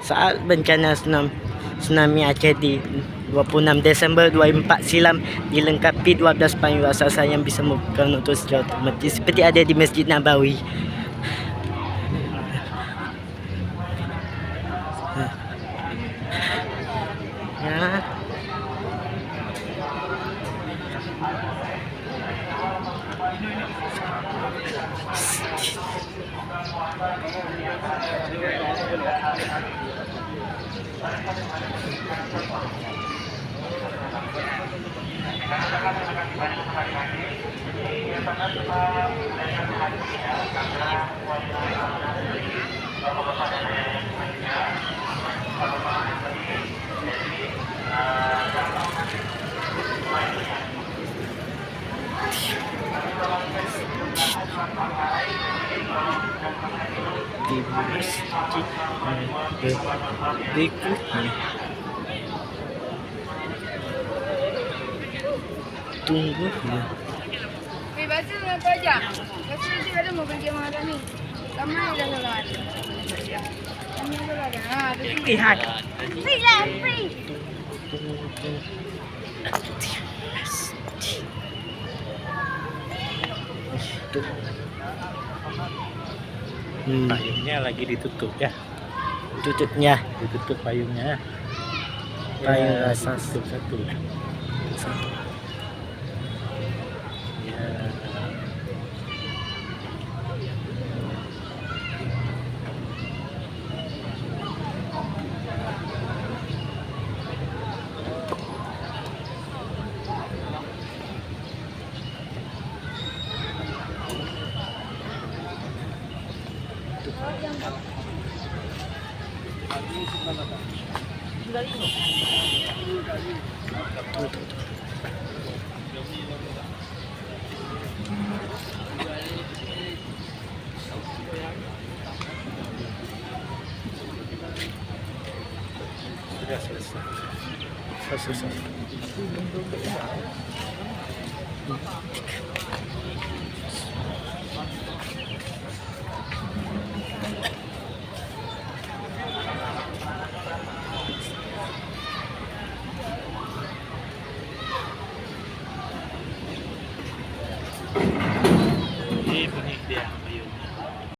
Saat bencana tsunami Aceh di 26 Desember 2004 silam dilengkapi 12 payung raksasa yang bisa membuka untuk secara otomatis seperti ada di Masjid Nabawi. Ya. Di masjid berikutnya tunggu ya. Baca apa aja? Baca nanti ada mau pergi mana nih? Sama ada solat. Kami solat. Lihat. Free lah, free. Payungnya lagi ditutup ya. Tutupnya Ditutup payungnya. payung Ya, asas. ditutup satu. Ya. Sudah selesai. Selesai.